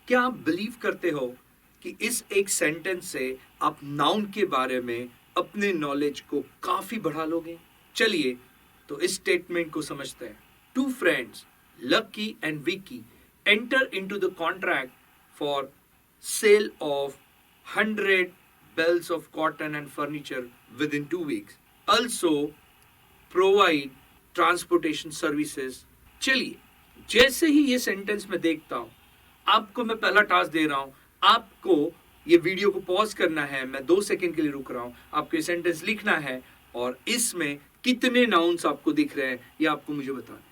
क्या आप बिलीव करते हो कि इस एक सेंटेंस से आप नाउन के बारे में अपने नॉलेज को काफी बढ़ा लोगे? चलिए तो इस स्टेटमेंट को समझते हैं। Two friends Lucky and Vicky enter into the contract for sale of 100 bells of cotton and furniture within 2 weeks. Also provide transportation services. चलिए, जैसे ही ये सेंटेंस में देखता हूं, आपको मैं पहला टास्क दे रहा हूं। आपको ये वीडियो को पॉज करना है, मैं 2 सेकंड के लिए रुक रहा हूं। आपको ये सेंटेंस लिखना है और इसमें कितने नाउन्स आपको दिख रहे हैं ये आपको मुझे बताना है।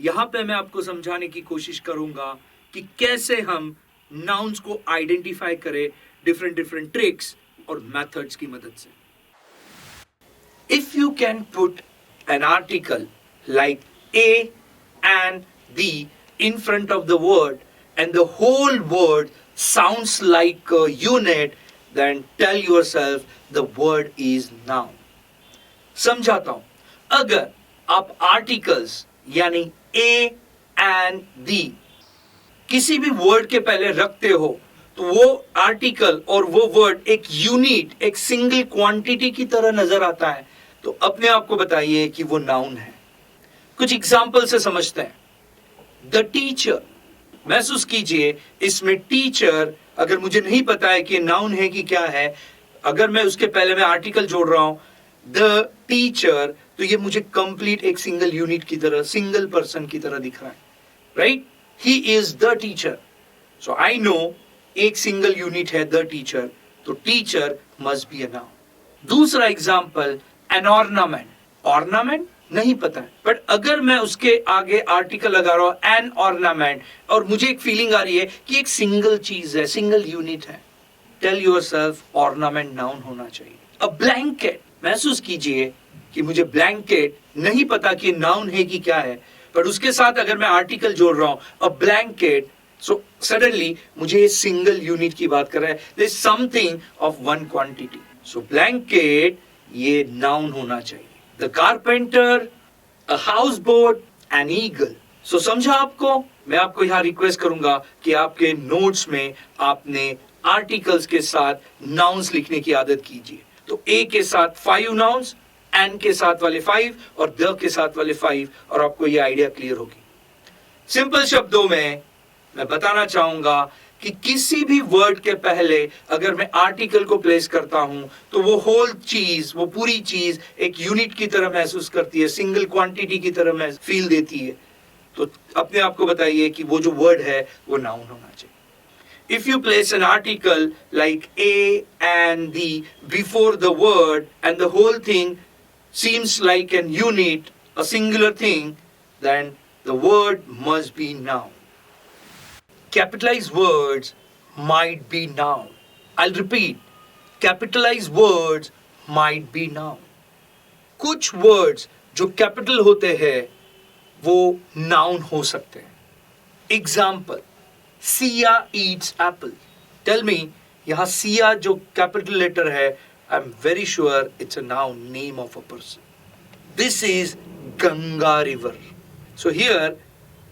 यहां पे मैं आपको समझाने की कोशिश करूंगा कि कैसे हम नाउन्स को आइडेंटिफाई करें डिफरेंट ट्रिक्स और मेथड्स की मदद से। If you can put an article like a and the in front of the word and the whole word sounds like a unit, then tell yourself the word is noun. समझाता हूं। अगर आप articles यानी ए and दी किसी भी word के पहले रखते हो तो वो आर्टिकल और वो वर्ड एक यूनिट, एक सिंगल क्वांटिटी की तरह नजर आता है, तो अपने आप को बताइए कि वो नाउन है। कुछ एग्जांपल से समझते हैं। द टीचर, महसूस कीजिए इसमें टीचर, अगर मुझे नहीं पता है कि नाउन है कि क्या है, अगर मैं उसके पहले मैं आर्टिकल जोड़ रहा हूं द टीचर, तो ये मुझे कंप्लीट एक सिंगल यूनिट की तरह, सिंगल पर्सन की तरह दिख रहा है, right? He is the teacher, so I know एक सिंगल यूनिट है द टीचर, तो teacher must be a noun. दूसरा एग्जांपल, एन ऑर्नामेंट। ऑर्नामेंट नहीं पता है, बट अगर मैं उसके आगे आर्टिकल लगा रहा हूं एन ऑर्नामेंट और मुझे एक फीलिंग आ रही है कि एक सिंगल चीज है, सिंगल यूनिट है, टेल योरसेल्फ ऑर्नामेंट नाउन होना चाहिए। अ ब्लैंकेट, महसूस कीजिए कि मुझे ब्लैंकेट नहीं पता कि नाउन है कि क्या है, पर उसके साथ अगर मैं आर्टिकल जोड़ रहा हूं अ ब्लैंकेट, सो सडनली मुझे ये सिंगल यूनिट की बात कर रहा है, there is something of one quantity, so blanket ये नाउन होना चाहिए। The carpenter, a house boat, an eagle. So समझा आपको? मैं आपको यहां रिक्वेस्ट करूंगा कि आपके नोट्स में आपने आर्टिकल्स के साथ नाउन्स लिखने की आदत कीजिए। तो ए के साथ 5 नाउन्स, एन के साथ वाले 5 और द के साथ वाले 5, और आपको ये आइडिया क्लियर होगी। सिंपल शब्दों में मैं बताना चाहूंगा कि किसी भी वर्ड के पहले अगर मैं आर्टिकल को प्लेस करता हूं तो वो होल चीज, वो पूरी चीज एक यूनिट की तरह महसूस करती है, सिंगल क्वांटिटी की तरह फील देती है। तो अपने आप को बताइए कि वो जो वर्ड है वो नाउन होना चाहिए। If you place an article like A and the before the word and the whole thing seems like an unit, a singular thing, then the word must be noun. Capitalized words might be noun. I'll repeat. Capitalized words might be noun. कुछ words जो capital होते हैं वो noun हो सकते हैं। Example. Sia eats apple. Tell me, यहाँ Sia जो capital letter है, I'm very sure it's a noun, name of a person. This is Ganga river. So here,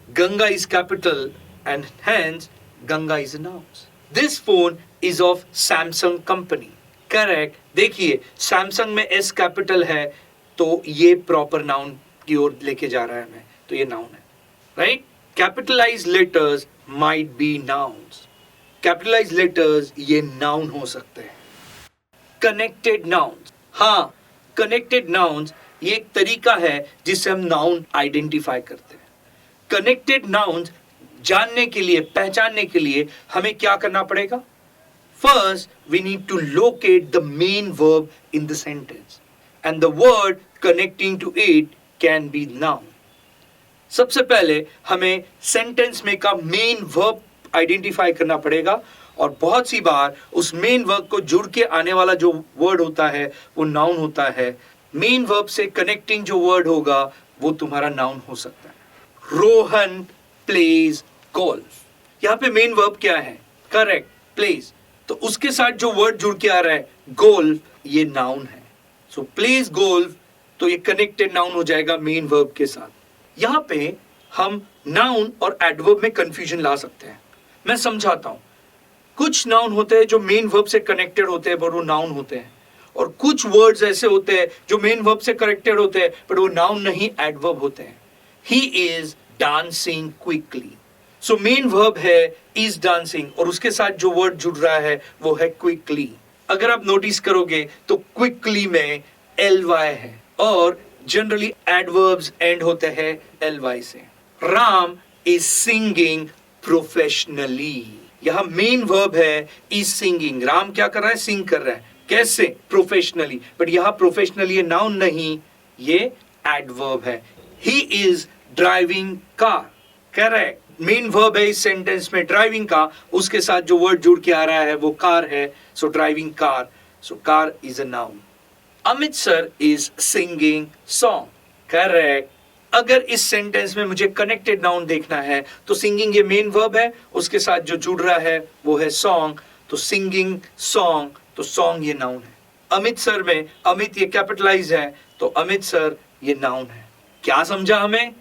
Ganga is capital and hence Ganga is a noun. This phone is of Samsung company. Correct. देखिए, Samsung में S capital है, तो ये proper noun की ओर लेके जा रहा है हमें, तो ये noun है, right? Capitalized letters might be nouns. Capitalized letters ये noun हो सकते हैं। Connected nouns, हाँ, connected nouns ये एक तरीका है जिससे हम noun identify करते हैं। Connected nouns जानने के लिए, पहचानने के लिए हमें क्या करना पड़ेगा? First, we need to locate the main verb in the sentence, and the word connecting to it can be noun. सबसे पहले हमें सेंटेंस में का मेन वर्ब आइडेंटिफाई करना पड़ेगा, और बहुत सी बार उस मेन वर्ब को जुड़ के आने वाला जो वर्ड होता है वो नाउन होता है। मेन वर्ब से कनेक्टिंग जो वर्ड होगा वो तुम्हारा नाउन हो सकता है। रोहन प्लेज गोल्फ, यहाँ पे मेन वर्ब क्या है? Correct, plays. तो उसके साथ जो वर्ड जुड़ के आ रहा है गोल्फ, ये नाउन है। सो प्लेज गोल्फ, तो ये कनेक्टेड नाउन हो जाएगा मेन वर्ब के साथ। यहां पे हम नाउन और एडवर्ब में कंफ्यूजन ला सकते हैं। मैं समझाता हूं। कुछ नाउन होते हैं जो मेन वर्ब से कनेक्टेड होते हैं बट वो नाउन होते हैं, और कुछ वर्ड्स ऐसे होते हैं जो मेन वर्ब से कनेक्टेड होते हैं बट वो नाउन नहीं, एडवर्ब होते हैं। He is dancing quickly, so main verb है इज डांसिंग और उसके साथ जो वर्ड जुड़ रहा है वो है क्विकली। अगर आप नोटिस करोगे तो क्विकली में ly है और जनरली एडवर्ब्स एंड होते हैं ly से। राम इज सिंगिंग प्रोफेशनली, यहां मेन वर्ब है इज सिंगिंग। राम क्या कर रहा है? सिंग कर रहा है। कैसे? प्रोफेशनली। बट यहां प्रोफेशनली ये नाउन नहीं, ये एडवर्ब है। He is driving car, correct. Main verb है इस सेंटेंस में ड्राइविंग का, उसके साथ जो वर्ड जुड़ के आ रहा है वो कार है, so driving car, so car is a noun. Amit sir is singing song, correct. अगर इस सेंटेंस में मुझे कनेक्टेड नाउन देखना है तो सिंगिंग ये मेन वर्ब है, उसके साथ जो जुड़ रहा है वो है सॉन्ग, तो सिंगिंग सॉन्ग, तो सॉन्ग ये नाउन है। अमित सर में अमित ये कैपिटलाइज है, तो अमित सर ये नाउन है। क्या समझा हमें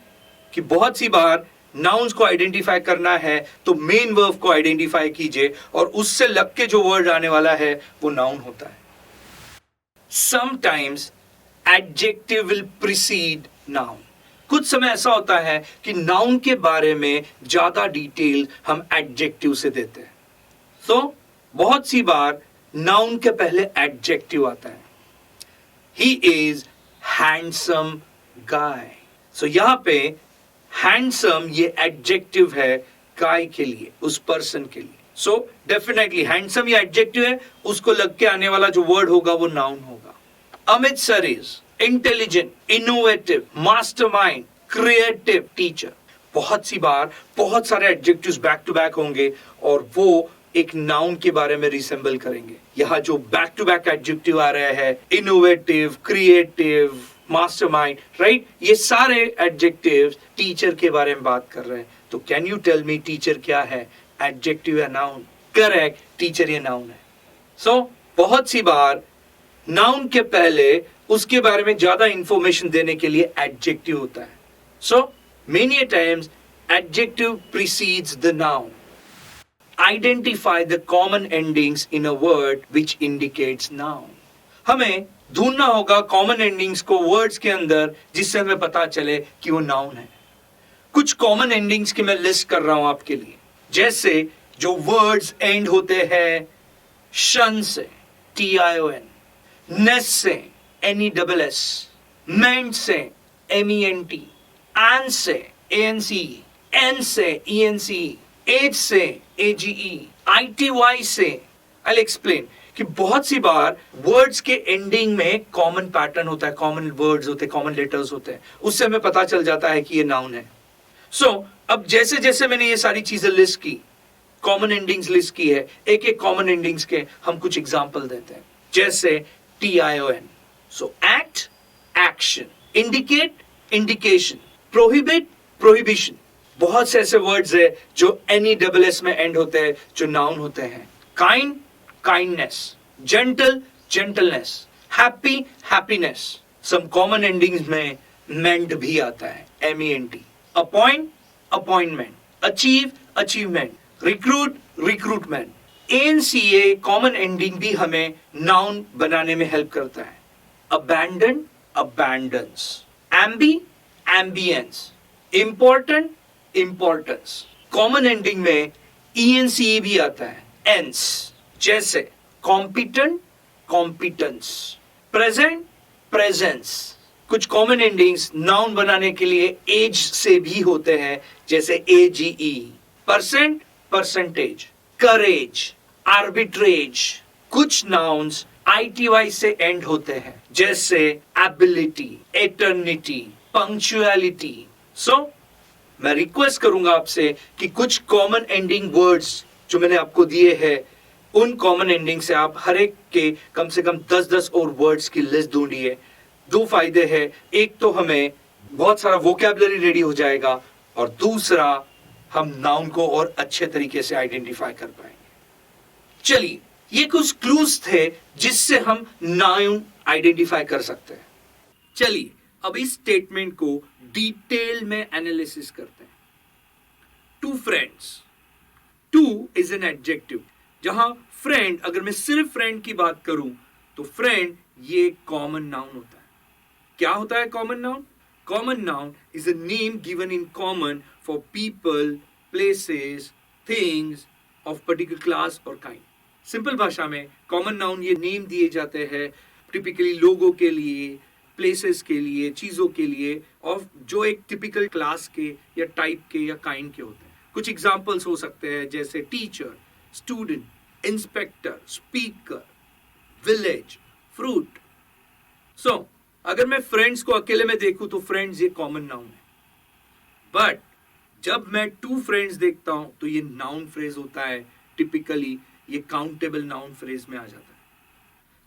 कि बहुत सी बार नाउन्स को आइडेंटिफाई करना है तो मेन वर्ब को आइडेंटिफाई कीजिए और उससे लग के जो वर्ड आने वाला है वो नाउन होता है। Sometimes adjective will preceded noun, कुछ समय ऐसा होता है कि नाउन के बारे में ज्यादा डिटेल हम एडजेक्टिव से देते हैं, तो बहुत सी बार नाउन के पहले एडजेक्टिव आता है। ही इज हैंडसम गाय, सो यहां पे हैंडसम ये एडजेक्टिव है गाय के लिए, उस पर्सन के लिए। सो डेफिनेटली हैंडसम ये एडजेक्टिव है, उसको लग के आने वाला जो वर्ड होगा वो नाउन होगा। Amit sir is intelligent, innovative, mastermind, creative teacher. बहुत सी बार बहुत सारे एडजेक्टिव्स बैक टू बैक होंगे और वो एक नाउन के बारे में रिसेंबल करेंगे। यहाँ जो बैक टू बैक एडजेक्टिव आ रहे हैं, इनोवेटिव, क्रिएटिव, मास्टरमाइंड, राइट, ये सारे एडजेक्टिव्स टीचर के बारे में बात कर रहे हैं। तो can you tell me teacher क्या है, एडजेक्टिव या नाउन? करेक्ट, टीचर ये नाउन है। सो बहुत सी बार नाउन के पहले उसके बारे में ज्यादा इंफॉर्मेशन देने के लिए एडजेक्टिव होता है। So many times adjective precedes the noun. Identify the common endings in a word which indicates noun. हमें ढूंढना होगा कॉमन एंडिंग्स को वर्ड्स के अंदर जिससे हमें पता चले कि वो नाउन है। कुछ कॉमन एंडिंग्स की मैं लिस्ट कर रहा हूं आपके लिए, जैसे जो वर्ड्स एंड होते हैं शन से, TION, नेस से, NESS, मेंट से, MENT, एन से, ANCE, एन से, ENCE, एज से, AGE, ITY से। I'll explain कि बहुत सी बार वर्ड्स के एंडिंग में कॉमन पैटर्न होता है, कॉमन वर्ड्स होते हैं, कॉमन लेटर्स होते हैं, उससे हमें पता चल जाता है कि ये नाउन है। सो अब जैसे जैसे मैंने ये सारी चीजें लिस्ट की, कॉमन एंडिंग्स लिस्ट की है, एक एक कॉमन एंडिंग्स के हम कुछ एग्जांपल देते हैं। जैसे TION, so act, action, indicate, indication, prohibit, prohibition. बहुत से ऐसे वर्ड्स है जो NESS में एंड होते हैं जो नाउन होते हैं। Kind, kindness, gentle, gentleness, happy, happiness. Some common endings में मेंट भी आता है, MENT। Appoint, appointment, achieve, achievement, recruit, recruitment. ANCA common ending भी हमें नाउन बनाने में हेल्प करता है। Abundant, abundance, ambient, ambience, important, importance. Common ending में ENCE भी आता है, एंस, जैसे कॉम्पिटेंट, कॉम्पिटेंस, प्रेजेंट, प्रेजेंस। कुछ कॉमन एंडिंग्स नाउन बनाने के लिए एज से भी होते हैं, जैसे AGE, परसेंट, परसेंटेज, करेज, आर्बिट्रेज। कुछ नाउन्स ITY से एंड होते हैं, जैसे एबिलिटी, एटर्निटी, पंक्चुअलिटी। सो मैं रिक्वेस्ट करूंगा आपसे कि कुछ कॉमन एंडिंग वर्ड्स जो मैंने आपको दिए हैं, उन कॉमन एंडिंग से आप हर एक के कम से कम 10-10 और वर्ड्स की लिस्ट ढूंढिए। दो फायदे हैं, एक तो हमें बहुत सारा वोकैबुलरी रेडी हो जाएगा और दूसरा हम नाउन को और अच्छे तरीके से आइडेंटिफाई कर पाएंगे। चलिए, ये कुछ क्लूज थे जिससे हम नाउन आइडेंटिफाई कर सकते हैं। चलिए अब इस स्टेटमेंट को डिटेल में एनालिसिस करते हैं। Two friends, two is an adjective, जहां फ्रेंड, अगर मैं सिर्फ फ्रेंड की बात करूं तो फ्रेंड ये कॉमन नाउन होता है। क्या होता है common noun? Common noun is a name given in common for people, places, things of particular class और काइंड। सिंपल भाषा में कॉमन नाउन ये नेम दिए जाते हैं टिपिकली लोगों के लिए, प्लेसेस के लिए, चीजों के लिए, ऑफ जो एक टिपिकल क्लास के या टाइप के या काइंड के होते हैं। कुछ एग्जांपल्स हो सकते हैं जैसे teacher, student, inspector, speaker, village, fruit. So अगर मैं फ्रेंड्स को अकेले में देखूं तो फ्रेंड्स ये कॉमन नाउन है, बट जब मैं टू फ्रेंड्स देखता हूं तो ये नाउन फ्रेज होता है। टिपिकली ये काउंटेबल नाउन फ्रेज में आ जाता है,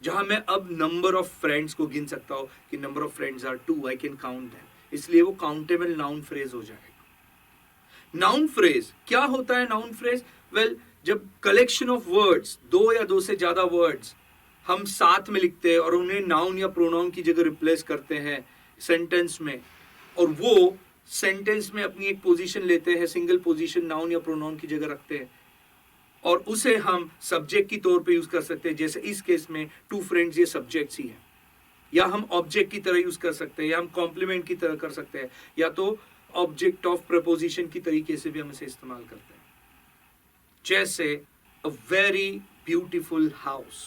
जहां मैं अब नंबर ऑफ फ्रेंड्स को गिन सकता हूं कि number of friends are 2, I can count them, इसलिए वो काउंटेबल नाउन फ्रेज हो जाएगा। नाउन फ्रेज क्या होता है? नाउन फ्रेज वेल, जब कलेक्शन ऑफ वर्ड्स, दो या दो से ज्यादा वर्ड्स हम साथ में लिखते हैं और उन्हें नाउन या प्रोनाउन की जगह रिप्लेस करते हैं सेंटेंस में, और वो सेंटेंस में अपनी एक पोजीशन लेते हैं, सिंगल पोजीशन नाउन या प्रोनाउन की जगह रखते हैं, और उसे हम सब्जेक्ट की तौर पे यूज कर सकते हैं। जैसे इस केस में टू फ्रेंड्स ये सब्जेक्ट्स ही है, या हम ऑब्जेक्ट की तरह यूज कर सकते हैं, या हम कॉम्प्लीमेंट की तरह कर सकते हैं, या तो ऑब्जेक्ट ऑफ प्रपोजिशन की तरीके से भी हम इसे इस्तेमाल करते हैं। जैसे a very beautiful house.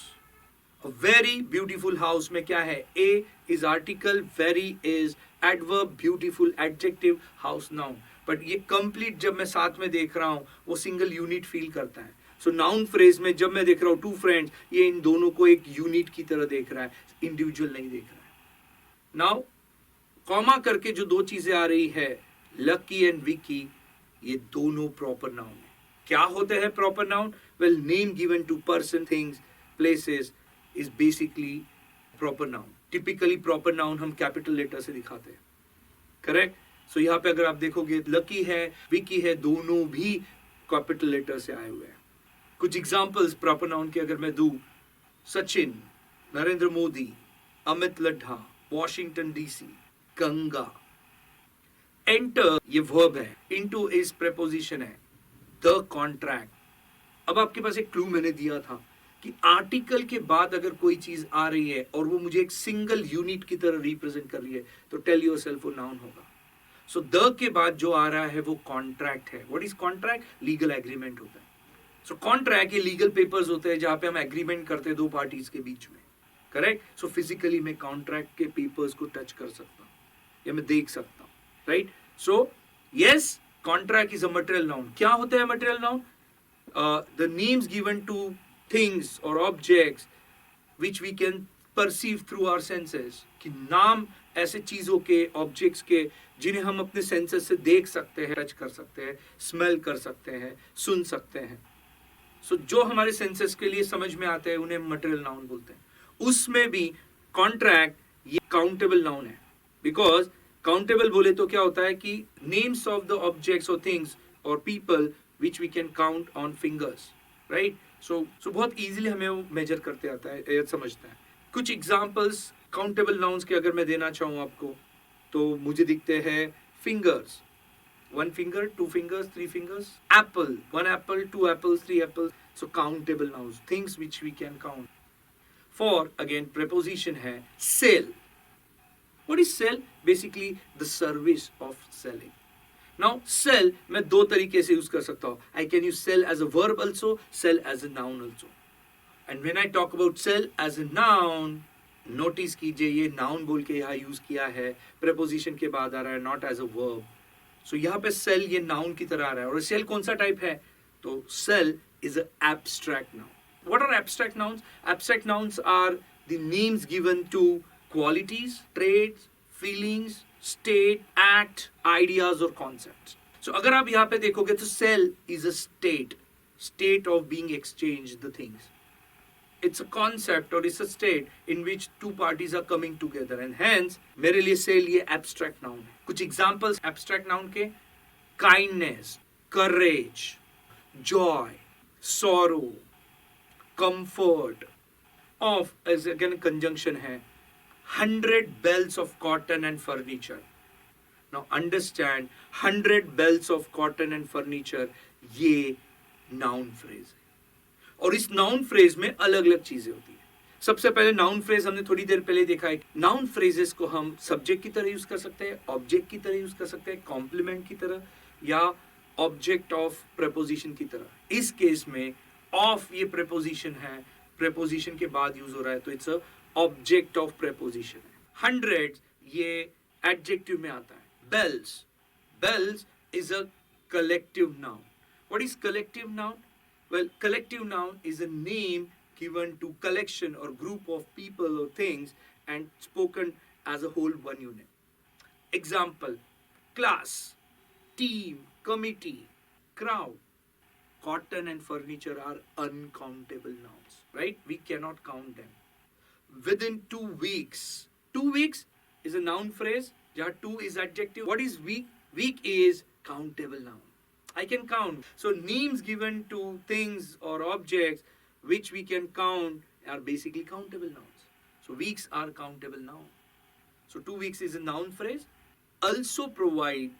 A very beautiful house में क्या है? A is article, very is adverb, beautiful adjective, house noun. But ये कंप्लीट जब मैं साथ में देख रहा हूं वो सिंगल यूनिट फील करता है। सो नाउन फ्रेज में जब मैं देख रहा हूं टू फ्रेंड्स, ये इन दोनों को एक यूनिट की तरह देख रहा है, इंडिविजुअल नहीं देख रहा है। नाउ कॉमा करके जो दो चीजें आ रही है, लकी एंड विकी, ये दोनों प्रॉपर नाउन है। क्या होते हैं proper noun? Well, name given to person, things, places is basically proper noun. Typically proper noun हम कैपिटल लेटर से दिखाते हैं, करेक्ट? सो यहाँ पे अगर आप देखोगे लकी है, विकी है, दोनों भी कैपिटल लेटर से आए हुए हैं। कुछ एग्जांपल्स प्रॉपर नाउन के अगर मैं दूं, Sachin, Narendra Modi, Amit Laddha, Washington DC, Ganga. Enter ये वर्ब है, इनटू इज प्रेपोजिशन है, द कॉन्ट्रैक्ट। अब आपके पास एक क्लू मैंने दिया था कि आर्टिकल के बाद अगर कोई चीज आ रही है और वो मुझे एक सिंगल यूनिट की तरह रिप्रेजेंट कर रही है तो टेल योरसेल्फ वो नाउन होगा। सो द के बाद जो आ रहा है वो कॉन्ट्रैक्ट है। What is contract? Legal agreement होता है। सो कॉन्ट्रैक्ट ये लीगल पेपर्स होते हैं जहां पे हम एग्रीमेंट करते हैं दो पार्टीज के बीच में, करेक्ट? सो फिजिकली मैं कॉन्ट्रैक्ट के पेपर्स को टच कर सकता हूं या मैं देख सकता हूं, right? So yes, contract is a material noun. क्या होता है material noun? The names given to things और objects which we can perceive through our senses, कि नाम ऐसे चीजों के, ऑब्जेक्ट्स के जिन्हें हम अपने सेंसेस से देख सकते हैं, टच कर सकते हैं, स्मेल कर सकते हैं, सुन सकते हैं। सो जो हमारे सेंसेस के लिए समझ में आते हैं उन्हें मटेरियल नाउन बोलते हैं। उसमें भी कॉन्ट्रैक्ट ये काउंटेबल नाउन है, बिकॉज काउंटेबल बोले तो क्या होता है कि नेम्स ऑफ द ऑब्जेक्ट्स और थिंग्स और people which we can count on fingers, right? So बहुत इजीली हमें वो मेजर करते आता है, समझता है। कुछ एग्जांपल्स काउंटेबल नाउन्स के अगर मैं देना चाहूँ आपको तो मुझे दिखते हैं fingers, 1 finger, 2 fingers, 3 fingers. Apple, 1 apple, 2 apples, 3 apples. So countable nouns, things which we can count. For again preposition है sell. What is sell? Basically the service of selling. Now sell मैं दो तरीके से यूज कर सकता हूँ. I can use sell as a verb also, sell as a noun also. And when I talk about sell as a noun, notice कीजिए ये noun बोल के यहाँ यूज किया है, preposition के बाद आ रहा है, not as a verb. सो यहाँ पे सेल ये नाउन की तरह आ रहा है. और सेल कौन सा टाइप है? तो sale is a abstract noun. What are abstract nouns? Abstract nouns are the names given to qualities, traits, feelings, state, act, ideas और कॉन्सेप्ट्स. सो अगर आप यहाँ पे देखोगे तो sale is a state of being exchange the things. It's a concept or it's a state in which two parties are coming together, and hence मेरे लिए cell ये abstract noun है. कुछ examples abstract noun के: kindness, courage, joy, sorrow, comfort. Of as again conjunction है, 100 belts of cotton and furniture. Now understand, 100 belts of cotton and furniture, ये noun phrase है और इस noun phrase में अलग अलग चीजें होती है. सबसे पहले नाउन फ्रेज हमने थोड़ी देर पहले देखा है. नाउन फ्रेजेस को हम सब्जेक्ट की तरह यूज कर सकते हैं, ऑब्जेक्ट की तरह यूज कर सकते हैं, कॉम्प्लीमेंट की तरह या ऑब्जेक्ट ऑफ प्रेपोजिशन की तरह. इस केस में ऑफ ये प्रेपोजिशन है, प्रेपोजिशन के बाद यूज हो रहा है तो it's a object of preposition है. 100 ये एडजेक्टिव में आता है. Bells, bells is a collective noun. What is collective noun? Well, collective noun is a name given to collection or group of people or things and spoken as a whole, one unit. Example, class, team, committee, crowd. Cotton and furniture are uncountable nouns, right? We cannot count them. Within 2 weeks. 2 weeks is a noun phrase. Yeah, 2 is adjective. What is week? Week is countable noun. I can count. So names given to things or objects which we can count are basically countable nouns. So weeks are countable noun. So 2 weeks is a noun phrase. Also provide.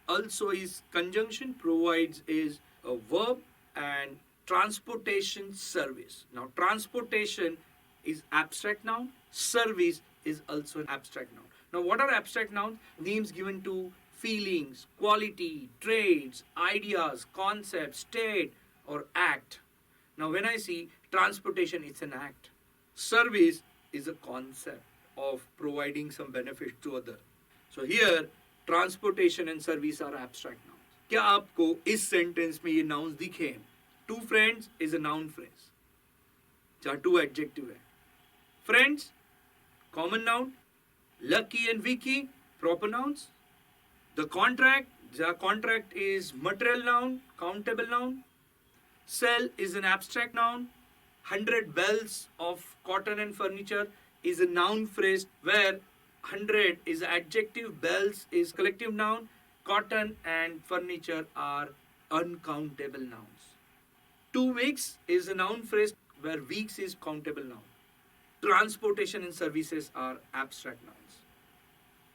Also is conjunction. Provides is a verb. And transportation service. Now transportation is abstract noun. Service is also an abstract noun. Now what are abstract nouns? Names given to feelings, quality, traits, ideas, concepts, state, or act. Now, when I see transportation, it's an act. Service is a concept of providing some benefit to other. So here, transportation and service are abstract nouns. क्या आपको इस sentence में ये nouns दिखे? Two friends is a noun phrase. जहाँ two adjective है. Friends, common noun. Lucky and Vicky, proper nouns. The contract is material noun, countable noun. Sell is an abstract noun. 100 bells of cotton and furniture is a noun phrase where 100 is adjective, bells is collective noun, cotton and furniture are uncountable nouns. 2 weeks is a noun phrase where weeks is countable noun. Transportation and services are abstract nouns.